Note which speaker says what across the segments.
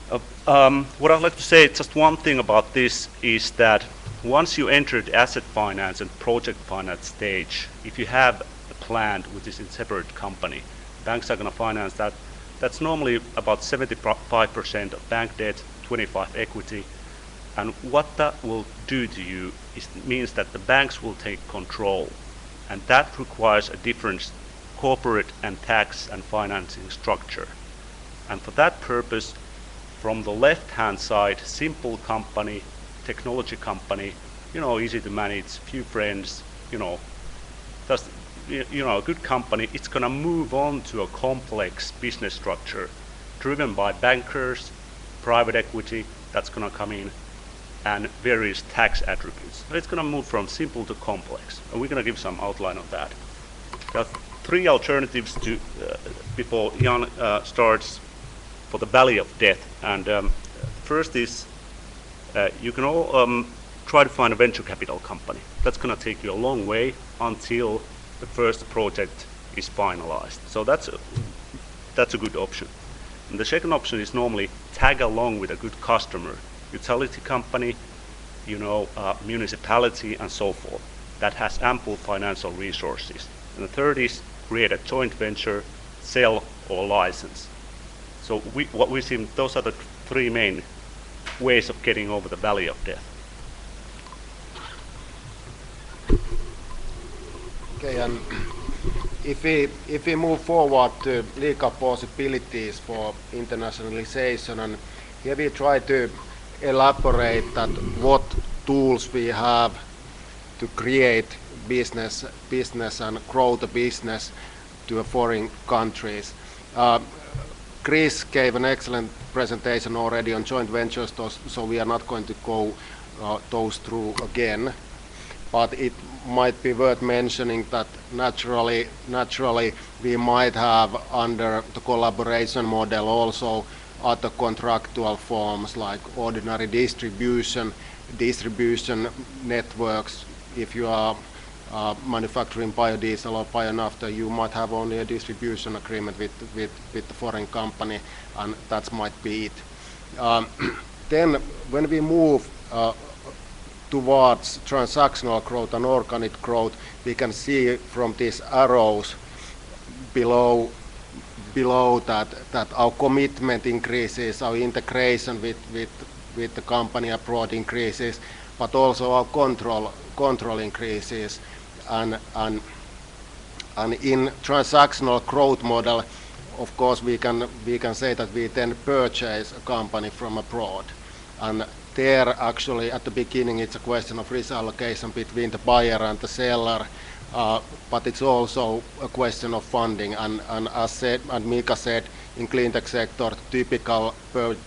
Speaker 1: What I'd like to say, just one thing about this is that once you enter the asset finance and project finance stage, if you have a plant which is in separate company, banks are going to finance that. That's normally about 75% of bank debt, 25 equity. And what that will do to you is means that the banks will take control. And that requires a different corporate and tax and financing structure. And for that purpose, from the left-hand side, simple company, technology company, easy to manage, few friends, just a good company, it's going to move on to a complex business structure driven by bankers, private equity that's going to come in, and various tax attributes. So it's going to move from simple to complex, and we're going to give some outline of that. There are three alternatives to before Jan starts for the valley of death, and first is you can all try to find a venture capital company. That's going to take you a long way until the first project is finalized. So that's a good option. And the second option is normally tag along with a good customer, utility company, municipality, and so forth, that has ample financial resources. And the third is create a joint venture, sell, or license. So what we see, those are the three main ways of getting over the valley of death.
Speaker 2: Okay, and if we move forward to legal possibilities for internationalization, and here we try to elaborate that what tools we have to create business and grow the business to foreign countries. Chris gave an excellent presentation already on joint ventures, so we are not going to go those through again. But it might be worth mentioning that naturally we might have under the collaboration model also other contractual forms like ordinary distribution networks. If you are manufacturing biodiesel or bionafta, you might have only a distribution agreement with the foreign company, and that might be it. Then when we move towards transactional growth and organic growth, we can see from these arrows below that our commitment increases, our integration with the company abroad increases, but also our control increases. And in transactional growth model, of course, we can say that we then purchase a company from abroad, and there actually at the beginning it's a question of risk allocation between the buyer and the seller, but it's also a question of funding. And as Mika said, in cleantech sector, the typical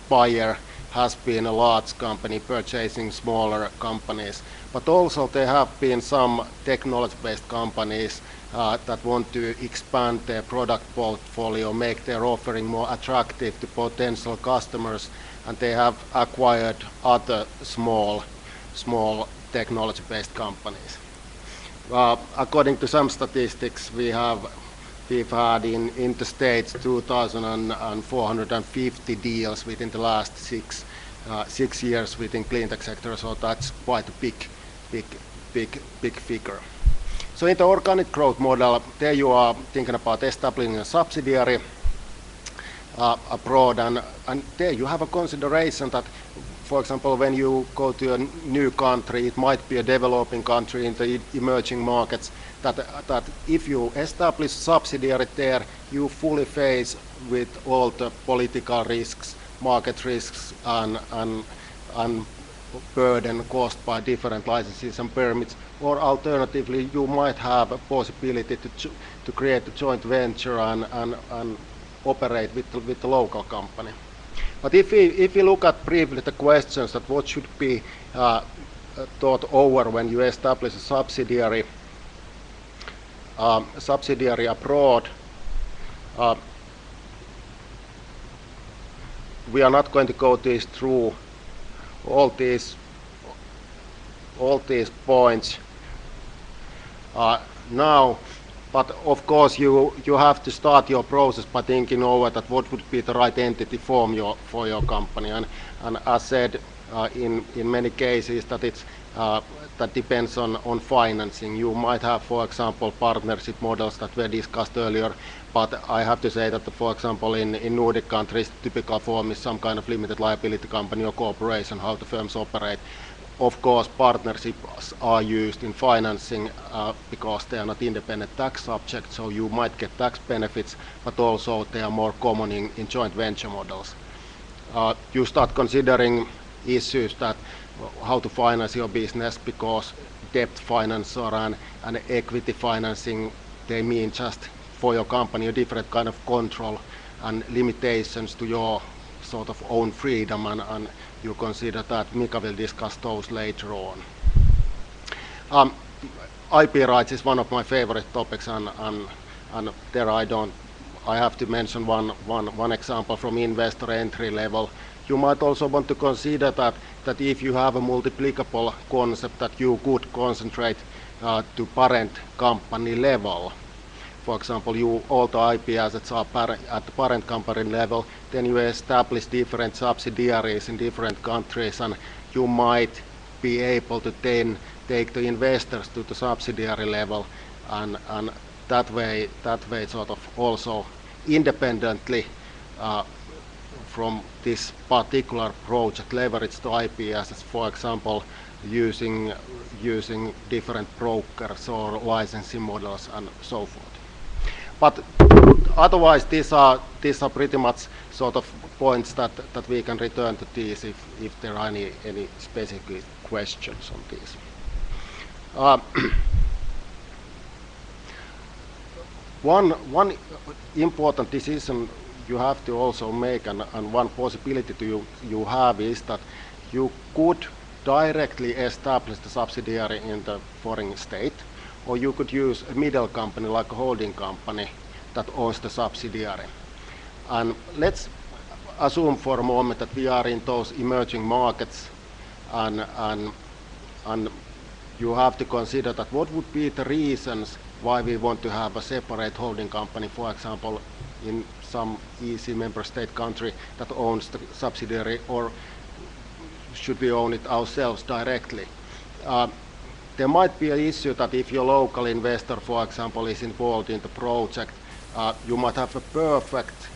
Speaker 2: buyer has been a large company purchasing smaller companies. But also there have been some technology-based companies that want to expand their product portfolio, make their offering more attractive to potential customers, and they have acquired other small technology-based companies. According to some statistics, we've had in the States 2,450 deals within the last six years within cleantech sector, so that's quite a big figure. So in the organic growth model, there you are thinking about establishing a subsidiary abroad, and there you have a consideration that, for example, when you go to a new country, it might be a developing country in the emerging markets, that if you establish subsidiary there, you fully face with all the political risks, market risks, and burden caused by different licenses and permits. Or alternatively, you might have a possibility to create a joint venture and operate with the local company. But if we look at briefly the questions that what should be thought over when you establish a subsidiary abroad, we are not going to go through all these points now, But of course, you have to start your process by thinking over that what would be the right entity for your company. And as said, in many cases that that depends on financing. You might have, for example, partnership models that were discussed earlier, but I have to say that, for example, in Nordic countries, the typical form is some kind of limited liability company or corporation, how the firms operate. Of course, partnerships are used in financing because they are not independent tax subjects, so you might get tax benefits, but also they are more common in joint venture models. You start considering issues that how to finance your business, because debt finance or an equity financing, they mean just for your company a different kind of control and limitations to your sort of own freedom, and you consider that. Mika will discuss those later on. IP rights is one of my favorite topics, and there I have to mention one example from investor entry level. You might also want to consider that if you have a multiplicable concept that you could concentrate to parent company level. For example, all the IP assets are at the parent company level, then you establish different subsidiaries in different countries, and you might be able to then take the investors to the subsidiary level, and that way sort of also independently from this particular project leverage the IP assets, for example, using different brokers or licensing models and so forth. But otherwise, these are pretty much sort of points that we can return to these if there are any specific questions on these. One important decision you have to also make, and one possibility you have, is that you could directly establish the subsidiary in the foreign state, or you could use a middle company like a holding company that owns the subsidiary. And let's assume for a moment that we are in those emerging markets, and you have to consider that what would be the reasons why we want to have a separate holding company, for example, in some EC member state country that owns the subsidiary, or should we own it ourselves directly? There might be an issue that if your local investor, for example, is involved in the project, you might have a perfect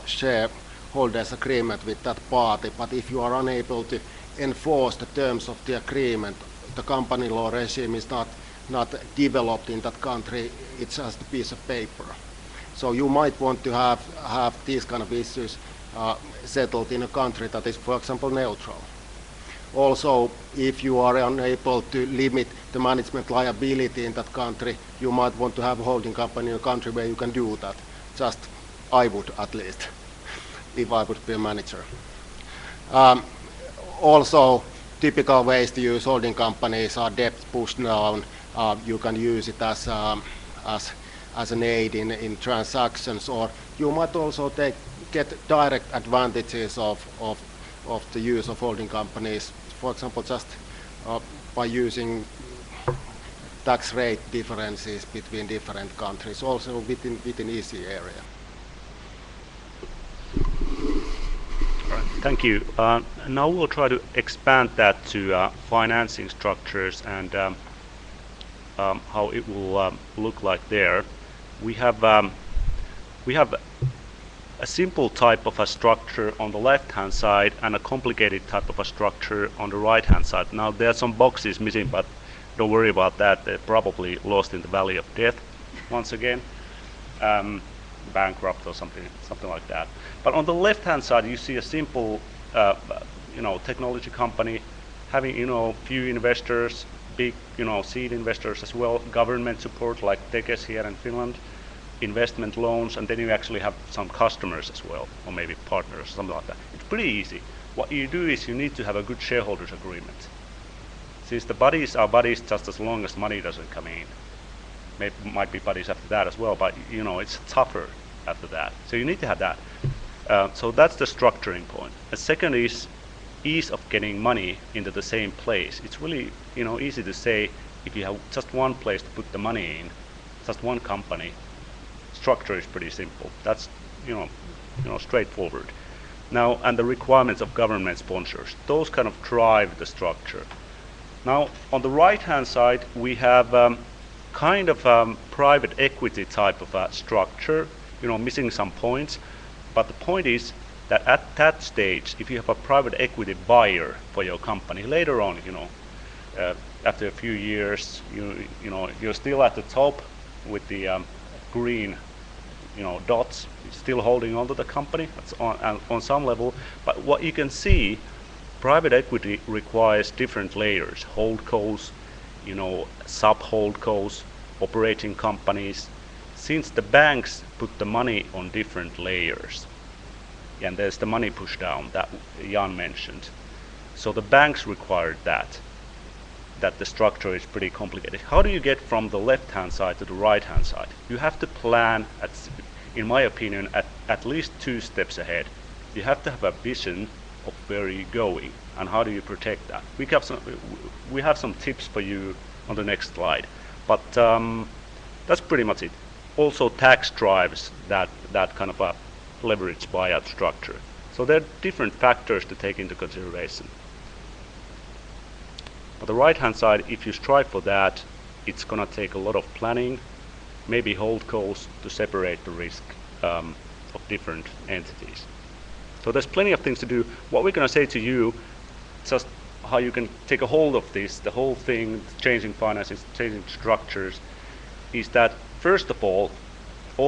Speaker 2: shareholders agreement with that party, but if you are unable to enforce the terms of the agreement, the company law regime is not developed in that country, it's just a piece of paper. So you might want to have these kind of issues settled in a country that is, for example, neutral. Also, if you are unable to limit the management liability in that country, you might want to have a holding company in a country where you can do that. Just I would, at least, if I would be a manager. Also, typical ways to use holding companies are debt push down. You can use it as an aid in transactions, or you might also get direct advantages of the use of holding companies, for example, just by using tax rate differences between different countries, also within EC area.
Speaker 1: All right, thank you. Now we'll try to expand that to financing structures and how it will look like there. We have a simple type of a structure on the left-hand side and a complicated type of a structure on the right-hand side. Now there are some boxes missing, but don't worry about that. They're probably lost in the valley of death once again, bankrupt or something like that. But on the left-hand side, you see a simple, technology company having few investors, big seed investors as well, government support like Tekes here in Finland, investment loans, and then you actually have some customers as well, or maybe partners, something like that. It's pretty easy. What you do is you need to have a good shareholders agreement. Since the buddies are buddies just as long as money doesn't come in. Maybe might be buddies after that as well, but it's tougher after that. So you need to have that. So that's the structuring point. The second is ease of getting money into the same place. It's really easy to say if you have just one place to put the money in, just one company, structure is pretty simple. That's straightforward. Now, and the requirements of government sponsors, those kind of drive the structure. Now, on the right-hand side, we have kind of private equity type of a structure, missing some points. But the point is that at that stage, if you have a private equity buyer for your company, later on, after a few years, you're still at the top with the green, dots, still holding on to the company. That's on some level. But what you can see, private equity requires different layers: holdcos, sub-holdcos, operating companies. Since the banks put the money on different layers, and there's the money push down that Jan mentioned. So the banks required that the structure is pretty complicated. How do you get from the left-hand side to the right-hand side? You have to plan, in my opinion, at least 2 steps ahead. You have to have a vision of where you're going and how do you protect that. We have some tips for you on the next slide, but that's pretty much it. Also, tax drives that kind of a leverage buyout structure. So there are different factors to take into consideration. On the right-hand side, if you strive for that, it's going to take a lot of planning, maybe holdcos to separate the risk of different entities. So there's plenty of things to do. What we're going to say to you, just how you can take a hold of this, the whole thing, changing finances, changing structures, is that first of all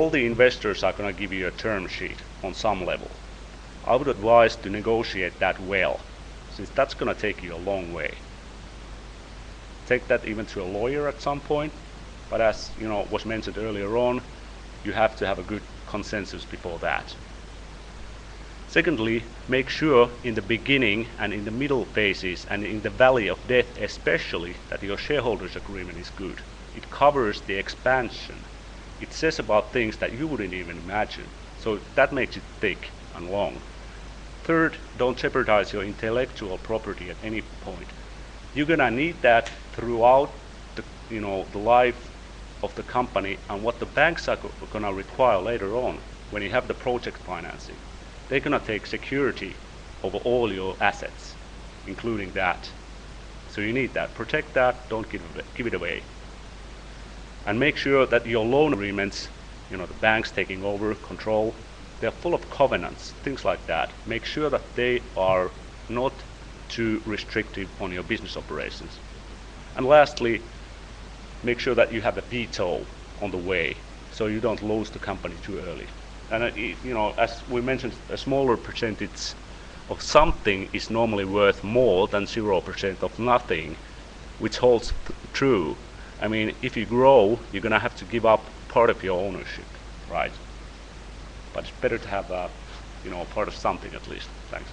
Speaker 1: the investors are going to give you a term sheet on some level. I would advise to negotiate that well, since that's going to take you a long way. Take that even to a lawyer at some point, but as was mentioned earlier on, you have to have a good consensus before that. Secondly, make sure in the beginning and in the middle phases and in the valley of death especially that your shareholders agreement is good. It covers the expansion. It says about things that you wouldn't even imagine. So that makes it thick and long. Third, don't jeopardize your intellectual property at any point. You're gonna need that throughout the life of the company, and what the banks are gonna require later on when you have the project financing. They're gonna take security over all your assets, including that. So you need that. Protect that. Don't give it away. And make sure that your loan agreements, the banks taking over control, they're full of covenants, things like that. Make sure that they are not too restrictive on your business operations. And lastly, make sure that you have a veto on the way, so you don't lose the company too early. And as we mentioned, a smaller percentage of something is normally worth more than 0% of nothing, which holds true. I mean, if you grow, you're gonna have to give up part of your ownership, right? But it's better to have part of something at least. Thanks.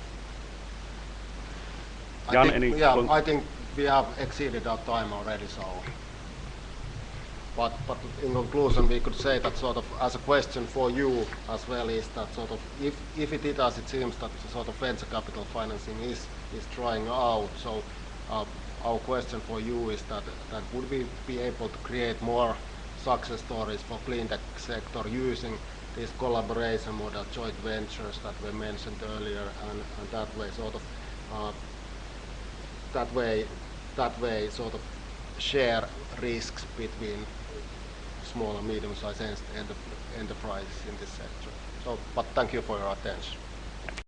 Speaker 1: Jan,
Speaker 2: I think we have exceeded our time already, so. But in conclusion, we could say that sort of as a question for you as well is that sort of if it is as it seems that sort of venture capital financing is drying out, so our question for you is that would we be able to create more success stories for clean tech sector using these collaboration model joint ventures that were mentioned earlier, and that way sort of that way sort of share risks between small and medium-sized enterprises in this sector. So, but thank you for your attention.